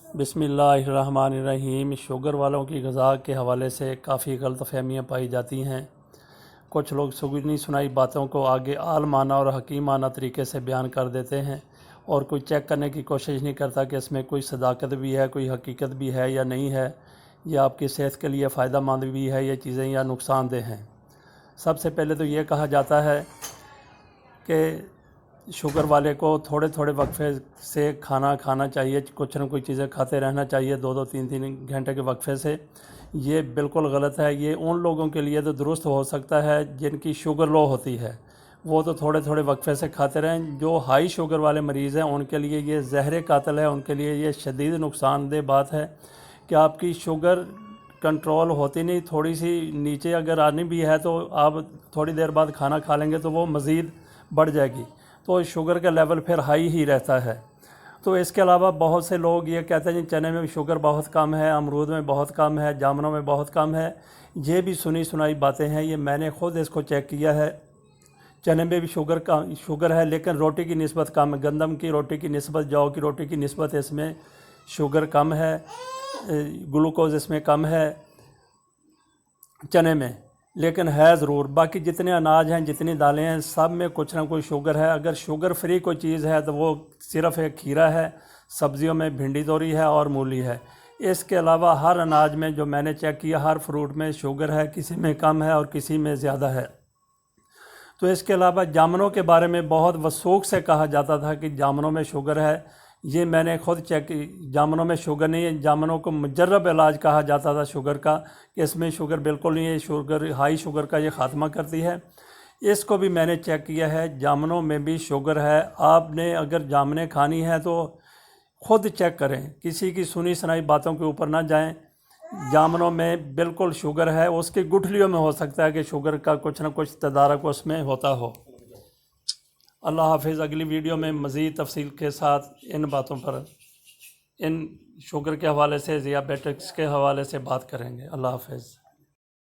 बिस्मिल्लाहिर्रहमानिर्रहीम। शुगर वालों की ग़िज़ा के हवाले से काफ़ी गलत फहमियाँ पाई जाती हैं। कुछ लोग सुनी सुनाई बातों को आगे आलमाना और हकीमाना तरीके से बयान कर देते हैं और कोई चेक करने की कोशिश नहीं करता कि इसमें कोई सदाकत भी है, कोई हकीकत भी है या नहीं है, या आपकी सेहत के लिए फ़ायदा मंद भी है ये चीज़ें या नुकसानदेह हैं। सबसे पहले तो ये कहा जाता है कि शुगर वाले को थोड़े थोड़े वक्फे से खाना खाना चाहिए, कुछ न कुछ चीज़ें खाते रहना चाहिए 2-2 3-3 घंटे के वक्फे से। ये बिल्कुल गलत है। ये उन लोगों के लिए तो दुरुस्त हो सकता है जिनकी शुगर लो होती है, वो तो थोड़े थोड़े वक्फे से खाते रहें। जो हाई शुगर वाले मरीज़ हैं उनके लिए ये ज़हर कातिल है, उनके लिए ये शदीद नुकसानदेह बात है कि आपकी शुगर कंट्रोल होती नहीं, थोड़ी सी नीचे अगर आनी भी है तो आप थोड़ी देर बाद खाना खा लेंगे तो वो मज़ीद बढ़ जाएगी, तो शुगर का लेवल फिर हाई ही रहता है। तो इसके अलावा बहुत से लोग ये कहते हैं जी चने में भी शुगर बहुत कम है, अमरूद में बहुत कम है, जामुनों में बहुत कम है। ये भी सुनी सुनाई बातें हैं, ये मैंने ख़ुद इसको चेक किया है। चने में भी शुगर है लेकिन रोटी की निस्बत कम है, गंदम की रोटी की निस्बत, जौ की रोटी की निस्बत इसमें शुगर कम है, ग्लूकोज इसमें कम है चने में, लेकिन है ज़रूर। बाकी जितने अनाज हैं, जितनी दालें हैं, सब में कुछ ना कुछ शुगर है। अगर शुगर फ्री कोई चीज़ है तो वो सिर्फ़ एक खीरा है, सब्ज़ियों में भिंडी तोरी है और मूली है। इसके अलावा हर अनाज में जो मैंने चेक किया, हर फ्रूट में शुगर है, किसी में कम है और किसी में ज़्यादा है। तो इसके अलावा जामुनों के बारे में बहुत वसूख से कहा जाता था कि जामुनों में शुगर है। ये मैंने खुद चेक की, जामुनों में शुगर नहीं है। जामुनों को मुजर्रब इलाज कहा जाता था शुगर का, कि इसमें शुगर बिल्कुल नहीं है, शुगर हाई शुगर का ये ख़ात्मा करती है। इसको भी मैंने चेक किया है, जामुनों में भी शुगर है। आपने अगर जामुनें खानी है तो ख़ुद चेक करें, किसी की सुनी सुनाई बातों के ऊपर ना जाएं। जामुनों में बिल्कुल शुगर है, उसकी गुठलियों में हो सकता है कि शुगर का कुछ ना कुछ तदारक उसमें होता हो। अल्लाह हाफिज़। अगली वीडियो में मज़ीद तफसील के साथ इन बातों पर, इन शुगर के हवाले से, ज़ियाबेटिक्स के हवाले से बात करेंगे। अल्लाह हाफिज़।